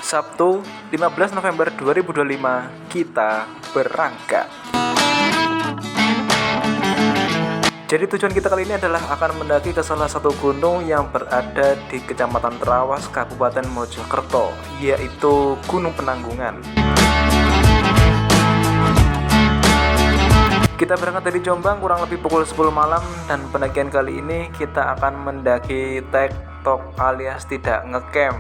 Sabtu 15 November 2025 kita berangkat. Jadi tujuan kita kali ini adalah akan mendaki ke salah satu gunung yang berada di Kecamatan Trawas, Kabupaten Mojokerto, yaitu Gunung Penanggungan. Kita berangkat dari Jombang kurang lebih pukul 10 malam dan pendakian kali ini kita akan mendaki tektok alias tidak ngecamp.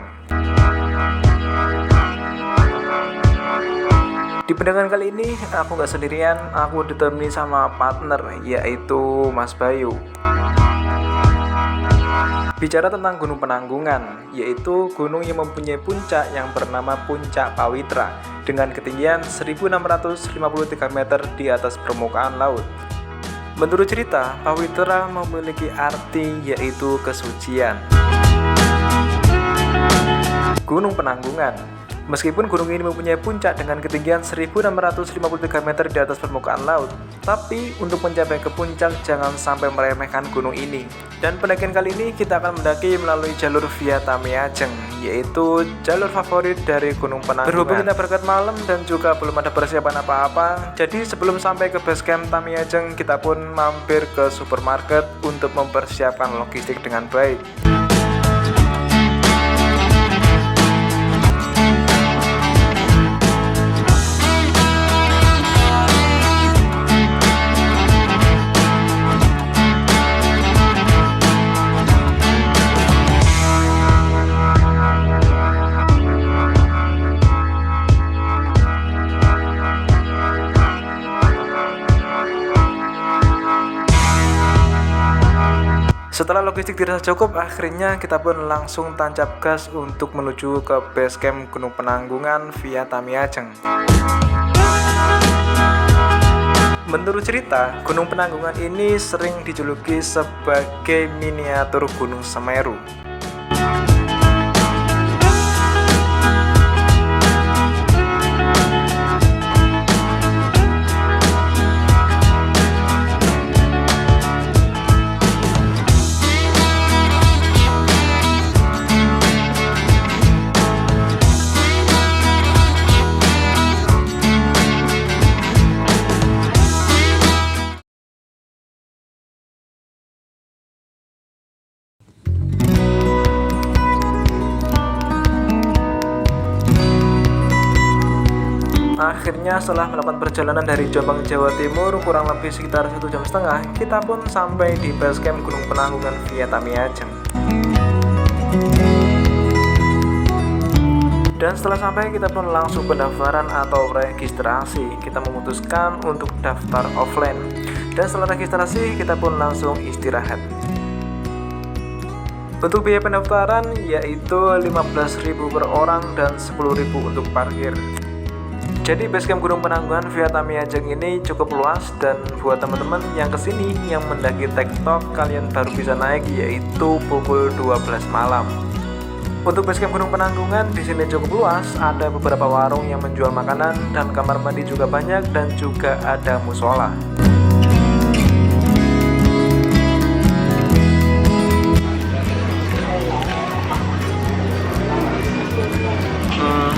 Di pendakian kali ini aku gak sendirian, aku ditemani sama partner yaitu Mas Bayu. Bicara tentang Gunung Penanggungan, yaitu gunung yang mempunyai puncak yang bernama Puncak Pawitra dengan ketinggian 1653 meter di atas permukaan laut. Menurut cerita, Pawitra memiliki arti yaitu kesucian. Gunung Penanggungan. Meskipun gunung ini mempunyai puncak dengan ketinggian 1653 meter di atas permukaan laut, tapi untuk mencapai ke puncak jangan sampai meremehkan gunung ini. Dan pendakian kali ini kita akan mendaki melalui jalur via Tamiajeng, yaitu jalur favorit dari Gunung Penanggungan. Berhubung kita berangkat malam dan juga belum ada persiapan apa-apa, jadi sebelum sampai ke base camp Tamiajeng, kita pun mampir ke supermarket untuk mempersiapkan logistik dengan baik. Setelah logistik dirasa cukup, akhirnya kita pun langsung tancap gas untuk menuju ke base camp Gunung Penanggungan via Tamiajeng. Menurut cerita, Gunung Penanggungan ini sering dijuluki sebagai miniatur Gunung Semeru. Akhirnya setelah melakukan perjalanan dari Jombang, Jawa Timur kurang lebih sekitar 1,5 jam, kita pun sampai di base camp Gunung Penanggungan via Tamiajeng. Dan setelah sampai kita pun langsung pendaftaran atau registrasi. Kita memutuskan untuk daftar offline. Dan setelah registrasi kita pun langsung istirahat. Untuk biaya pendaftaran yaitu 15.000 per orang dan 10.000 untuk parkir. Jadi basecamp Gunung Penanggungan via Tamiajeng ini cukup luas dan buat teman-teman yang kesini yang mendaki tektok kalian baru bisa naik yaitu pukul 12 malam. Untuk basecamp Gunung Penanggungan di sini cukup luas, ada beberapa warung yang menjual makanan dan kamar mandi juga banyak dan juga ada musola.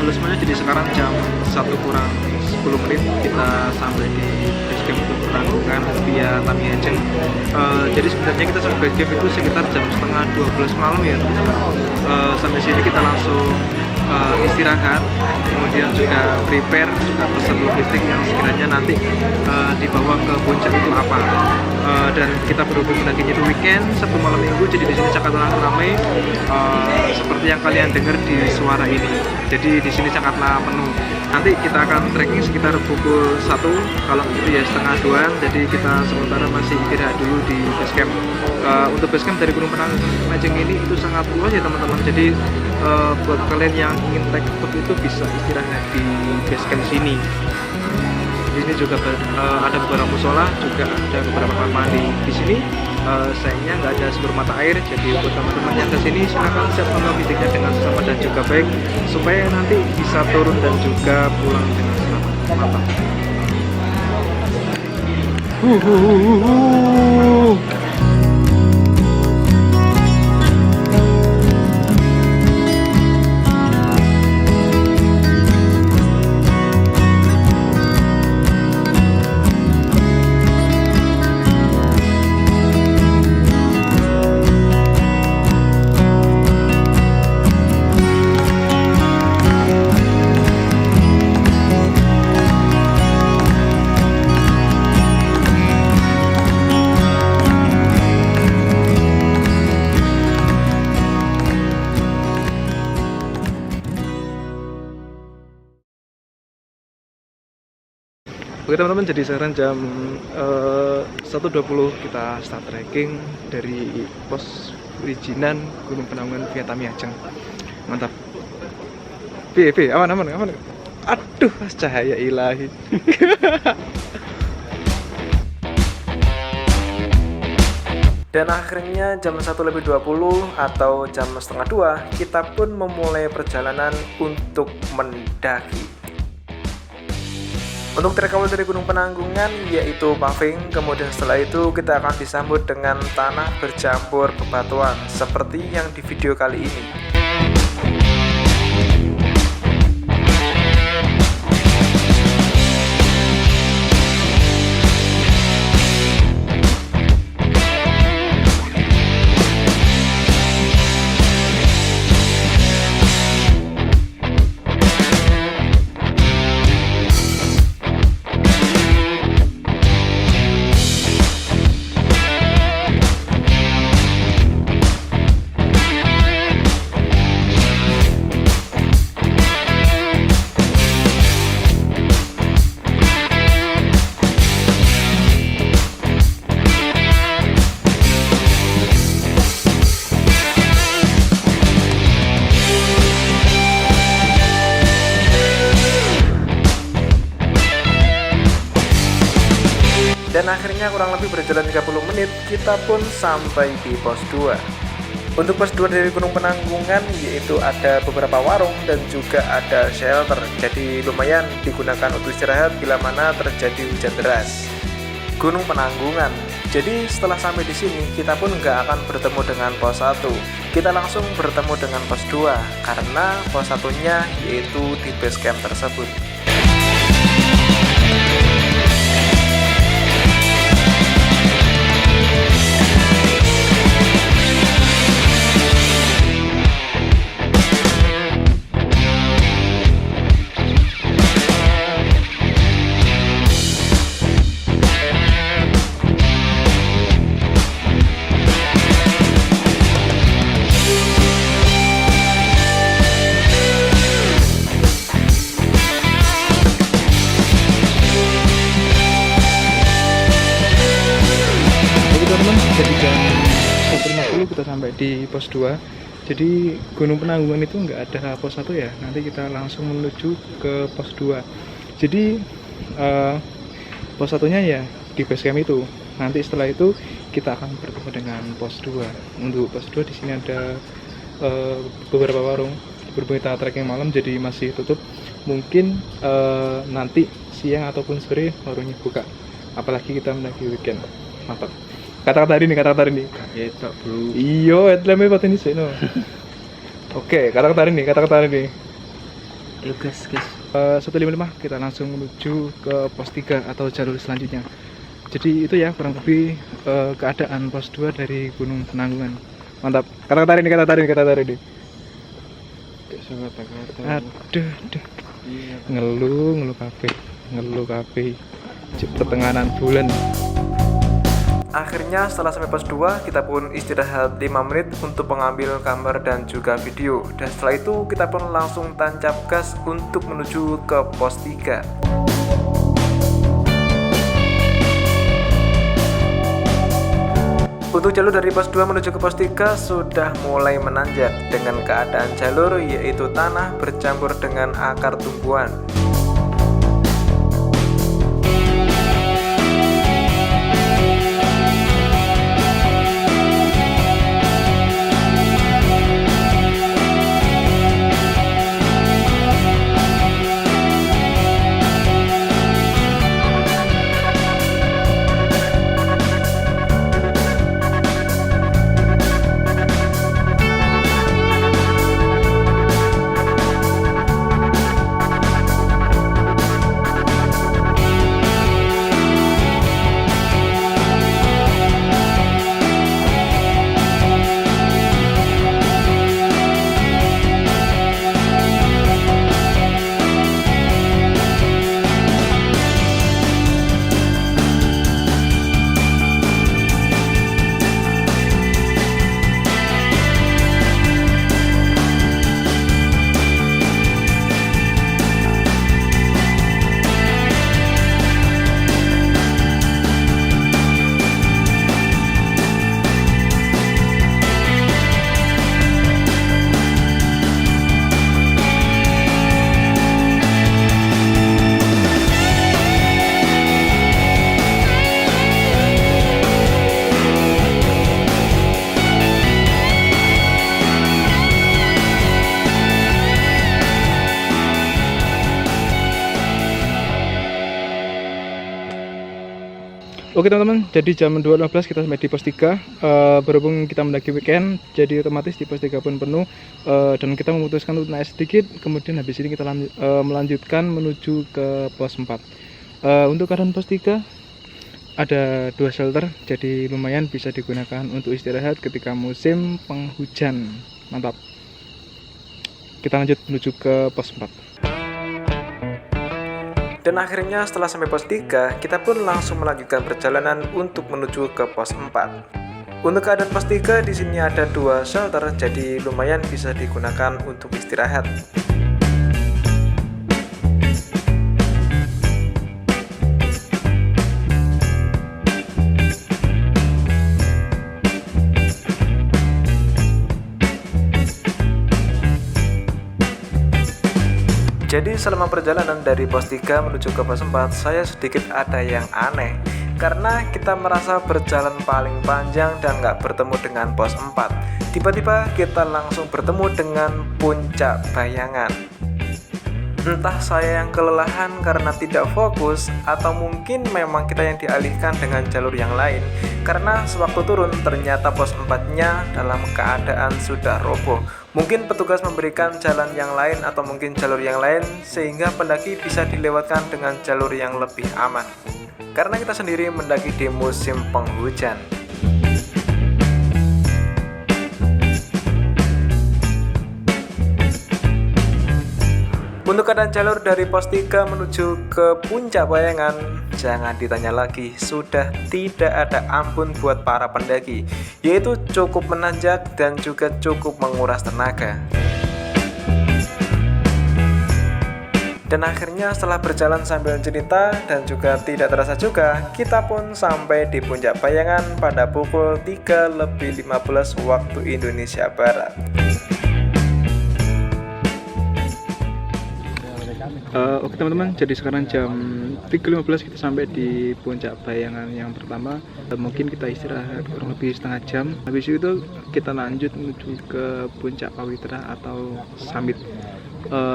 Halo semuanya, jadi sekarang jam 1 kurang 10 menit kita sampai di basecamp Gunung Penanggungan via Tamiajeng. Jadi sebenarnya kita sampai basecamp itu sekitar jam setengah 12 malam ya. Sampai sini kita langsung istirahat, kemudian juga prepare, juga pesan logistik yang sekiranya nanti dibawa ke puncak itu apa. Dan kita berhubung mendakinya itu weekend, Sabtu malam Minggu, jadi di sini sangatlah ramai seperti yang kalian dengar di suara ini. Jadi di sini sangatlah penuh. Nanti kita akan trekking sekitar pukul 1, kalau itu ya setengah 2. Jadi kita sementara masih istirahat dulu di basecamp. Untuk basecamp dari Gunung Penanggungan ini itu sangat luas ya teman-teman. Jadi buat kalian yang ingin tektok itu bisa istirahat di basecamp sini. Di sini juga ada beberapa musola, juga ada beberapa kamar mandi. Di sini sayangnya nggak ada sumber mata air, jadi buat teman-teman yang kesini silakan siapkan logistiknya dengan selamat dan juga baik supaya nanti bisa turun dan juga pulang dengan selamat. Mantap. Oke teman-teman, jadi sekarang jam 1.20 kita start trekking dari pos perizinan Gunung Penanggungan via Tamiajeng. Mantap. Aman. Aduh, cahaya ilahi. Dan akhirnya jam 1.20 atau jam setengah 2 kita pun memulai perjalanan untuk mendaki. Untuk trek awal dari Gunung Penanggungan yaitu paving, kemudian setelah itu kita akan disambut dengan tanah bercampur bebatuan seperti yang di video kali ini. Dan akhirnya kurang lebih berjalan 30 menit kita pun sampai di pos 2. Untuk pos 2 dari Gunung Penanggungan yaitu ada beberapa warung dan juga ada shelter, jadi lumayan digunakan untuk istirahat bila mana terjadi hujan deras. Gunung Penanggungan. Jadi setelah sampai di sini kita pun nggak akan bertemu dengan pos 1. Kita langsung bertemu dengan pos 2 karena pos 1-nya yaitu di base camp tersebut. Jadi jam 1.50 kita sampai di pos 2. Jadi Gunung Penanggungan itu nggak ada pos 1 ya, nanti kita langsung menuju ke pos 2. Jadi pos 1-nya ya di base camp itu. Nanti setelah itu kita akan bertemu dengan pos 2. Untuk pos 2 di sini ada beberapa warung. Berhubung kita trekking malam jadi masih tutup. Mungkin nanti siang ataupun sore warungnya buka. Apalagi kita mendaki weekend. Mantap. Kata-kata hari ini. Etok bro. Iyo, etlemnya paten sih no. Oke, kata-kata hari ini. Ayo guys. 155 kita langsung menuju ke pos 3 atau jalur selanjutnya. Jadi itu ya kurang lebih keadaan pos 2 dari Gunung Penanggungan. Mantap. Kata-kata hari ini. Aduh. Ngeluh kafe. Pertengahan bulan. Akhirnya setelah sampai pos 2 kita pun istirahat 5 menit untuk mengambil gambar dan juga video. Dan setelah itu kita pun langsung tancap gas untuk menuju ke pos 3. Untuk jalur dari pos 2 menuju ke pos 3 sudah mulai menanjak dengan keadaan jalur yaitu tanah bercampur dengan akar tumbuhan. Oke teman-teman, jadi jam 2.15 kita sampai di pos 3. Berhubung kita mendaki weekend, jadi otomatis di pos 3 pun penuh. Dan kita memutuskan untuk naik sedikit, kemudian habis ini kita melanjutkan menuju ke pos 4. Untuk keadaan pos 3 ada 2 shelter, jadi lumayan bisa digunakan untuk istirahat ketika musim penghujan. Mantap. Kita lanjut menuju ke pos 4. Dan akhirnya setelah sampai pos 3, kita pun langsung melanjutkan perjalanan untuk menuju ke pos 4. Untuk keadaan pos 3 di sini ada 2 shelter, jadi lumayan bisa digunakan untuk istirahat. Jadi selama perjalanan dari pos 3 menuju ke pos 4, saya sedikit ada yang aneh. Karena kita merasa berjalan paling panjang dan nggak bertemu dengan pos 4. Tiba-tiba kita langsung bertemu dengan puncak bayangan. Entah saya yang kelelahan karena tidak fokus, atau mungkin memang kita yang dialihkan dengan jalur yang lain. Karena sewaktu turun ternyata pos 4-nya dalam keadaan sudah roboh. Mungkin petugas memberikan jalan yang lain atau mungkin jalur yang lain sehingga pendaki bisa dilewatkan dengan jalur yang lebih aman. Karena kita sendiri mendaki di musim penghujan. Untuk keadaan jalur dari pos 3 menuju ke puncak bayangan, jangan ditanya lagi, sudah tidak ada ampun buat para pendaki, yaitu cukup menanjak dan juga cukup menguras tenaga. Dan akhirnya setelah berjalan sambil cerita dan juga tidak terasa juga, kita pun sampai di puncak bayangan pada pukul 3:15 waktu Indonesia Barat. Oke teman-teman, jadi sekarang jam 3.15 kita sampai di puncak bayangan yang pertama. Mungkin kita istirahat kurang lebih setengah jam. Habis itu kita lanjut menuju ke puncak Pawitra atau summit.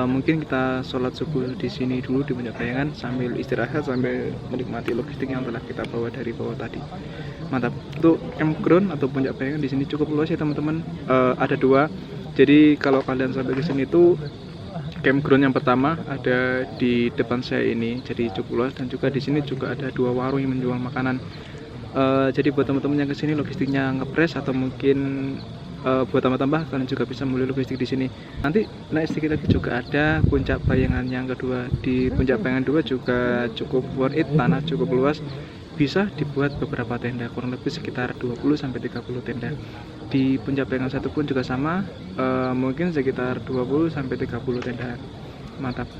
Mungkin kita sholat subuh di sini dulu di puncak bayangan sambil istirahat, sambil menikmati logistik yang telah kita bawa dari bawah tadi. Mantap. Untuk campground atau puncak bayangan di sini cukup luas ya teman-teman. Ada 2. Jadi kalau kalian sampai ke sini itu campground yang pertama ada di depan saya ini, jadi cukup luas, dan juga di sini juga ada 2 warung yang menjual makanan. Jadi buat teman-teman yang kesini logistiknya ngepres atau mungkin buat tambah-tambah, kalian juga bisa membeli logistik di sini. Nanti naik sedikit lagi juga ada puncak bayangan yang kedua. Di puncak bayangan 2 juga cukup worth it, tanah cukup luas, bisa dibuat beberapa tenda, kurang lebih sekitar 20-30 tenda. Di puncak bayangan 1 pun juga sama, mungkin sekitar 20-30 tenda. Mantap.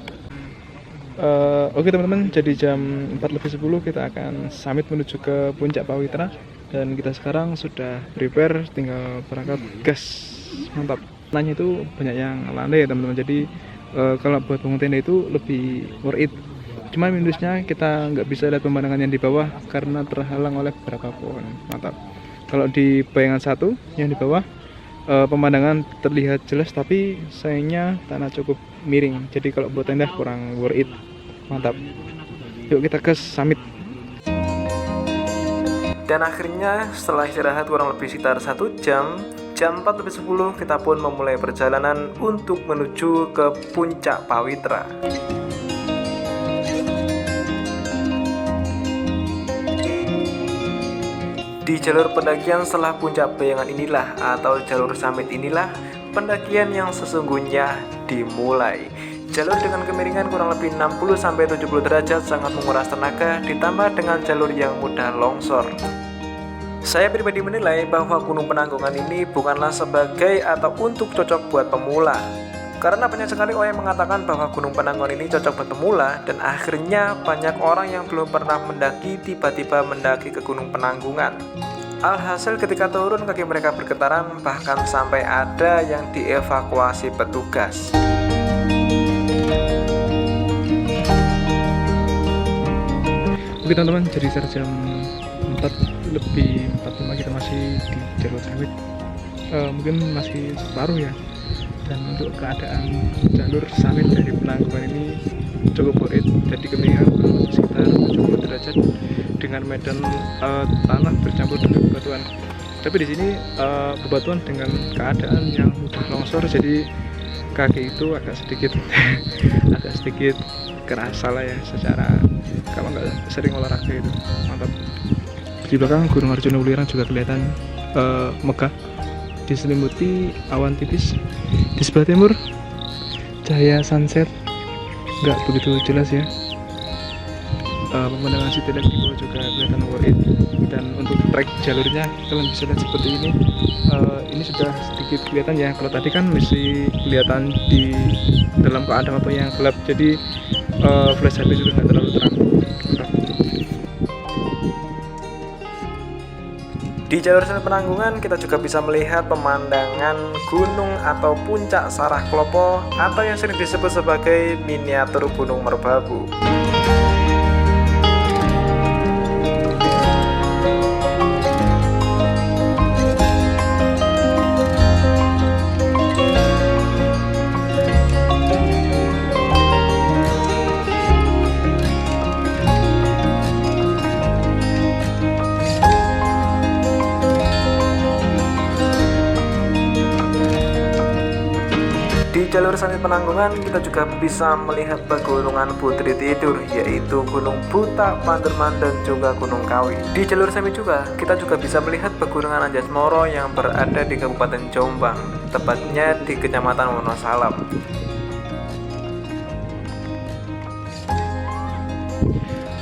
Oke teman-teman, jadi jam 4:10 kita akan summit menuju ke puncak Pawitra. Dan kita sekarang sudah prepare, tinggal berangkat gas. Mantap. Nanya itu banyak yang landai ya teman-teman, jadi kalau buat bangun tenda itu lebih worth it. Cuma minusnya kita nggak bisa lihat pemandangan yang di bawah karena terhalang oleh beberapa pohon. Mantap. Kalau di bayangan 1 yang di bawah pemandangan terlihat jelas, tapi sayangnya tanah cukup miring. Jadi kalau buat tenda kurang worth it. Mantap. Yuk kita ke summit. Dan akhirnya setelah istirahat kurang lebih sekitar 1 jam, jam 4:10 kita pun memulai perjalanan untuk menuju ke puncak Pawitra. Di jalur pendakian setelah puncak bayangan inilah atau jalur summit inilah pendakian yang sesungguhnya dimulai. Jalur dengan kemiringan kurang lebih 60-70 derajat sangat menguras tenaga, ditambah dengan jalur yang mudah longsor. Saya pribadi menilai bahwa Gunung Penanggungan ini bukanlah sebagai atau untuk cocok buat pemula. Karena banyak sekali orang yang mengatakan bahwa Gunung Penanggungan ini cocok buat pemula, dan akhirnya banyak orang yang belum pernah mendaki tiba-tiba mendaki ke Gunung Penanggungan. Alhasil ketika turun kaki mereka bergetaran, bahkan sampai ada yang dievakuasi petugas. Oke teman-teman, jadi sekitar jam 4:45 kita masih di jalur summit. Mungkin masih separuh ya. Dan untuk keadaan jalur summit dari Penanggungan ini cukup worth it. Jadi kemiringan sekitar 70 derajat dengan medan tanah bercampur dengan bebatuan. Tapi di sini bebatuan dengan keadaan yang mudah longsor, jadi kaki itu agak sedikit agak sedikit kerasa lah ya, secara kalau nggak sering olahraga itu. Mantap. Di belakang Gunung Arjuna Ulirang juga kelihatan megah, diselimuti awan tipis. Di sebelah timur cahaya sunset nggak begitu jelas ya. Pemandangan city light di bawah juga kelihatan worth it. Dan untuk trek jalurnya kalian bisa lihat seperti ini. Ini sudah sedikit kelihatan ya, kalau tadi kan masih kelihatan di dalam keadaan apa yang gelap, jadi flash HP juga nggak terlalu terang. Di jalur Summit Penanggungan kita juga bisa melihat pemandangan gunung atau puncak Sarah Klopo atau yang sering disebut sebagai miniatur Gunung Merbabu. Di jalur Summit Penanggungan kita juga bisa melihat pegunungan Putri Tidur, yaitu Gunung Buta, Panderman, dan juga Gunung Kawi. Di jalur Summit juga kita juga bisa melihat pegunungan Anjasmara yang berada di Kabupaten Jombang, tepatnya di Kecamatan Wonosalam.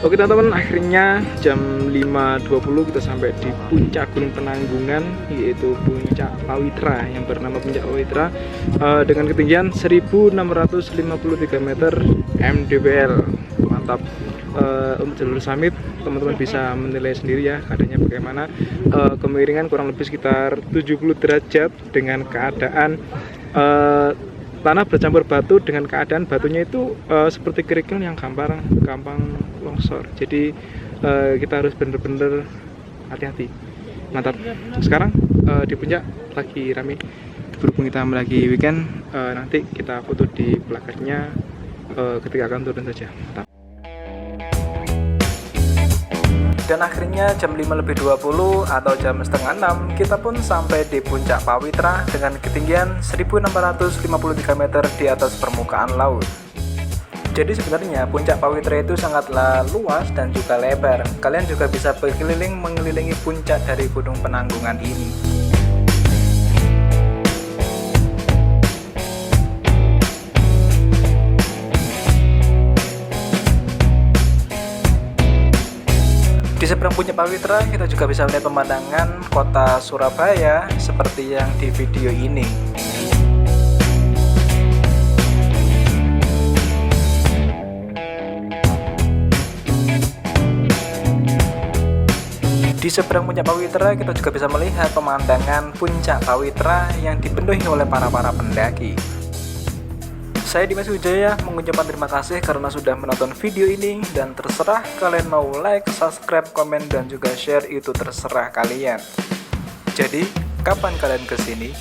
Oke teman-teman, akhirnya jam 5.20 kita sampai di puncak Gunung Penanggungan, yaitu puncak Pawitra yang bernama puncak Pawitra dengan ketinggian 1653 meter mdpl. Mantap. Untuk jalur summit teman-teman bisa menilai sendiri ya keadaannya bagaimana. Kemiringan kurang lebih sekitar 70 derajat dengan keadaan tanah bercampur batu, dengan keadaan batunya itu seperti kerikil yang gampang longsor. Jadi kita harus bener-bener hati-hati. Mantap. Sekarang di puncak lagi rame, berhubung kita lagi weekend, nanti kita foto di plakatnya ketika akan turun saja. Mantap. Dan akhirnya jam 5.20 atau jam setengah 6 kita pun sampai di puncak Pawitra dengan ketinggian 1653 meter di atas permukaan laut. Jadi sebenarnya puncak Pawitra itu sangatlah luas dan juga lebar. Kalian juga bisa berkeliling mengelilingi puncak dari Gunung Penanggungan ini. Di seberang puncak Pawitra kita juga bisa melihat pemandangan kota Surabaya seperti yang di video ini. Di seberang puncak Pawitra kita juga bisa melihat pemandangan puncak Pawitra yang dipenuhi oleh para pendaki. Saya Dimas Wijaya mengucapkan terima kasih karena sudah menonton video ini, dan terserah kalian mau like, subscribe, komen, dan juga share, itu terserah kalian. Jadi, kapan kalian kesini?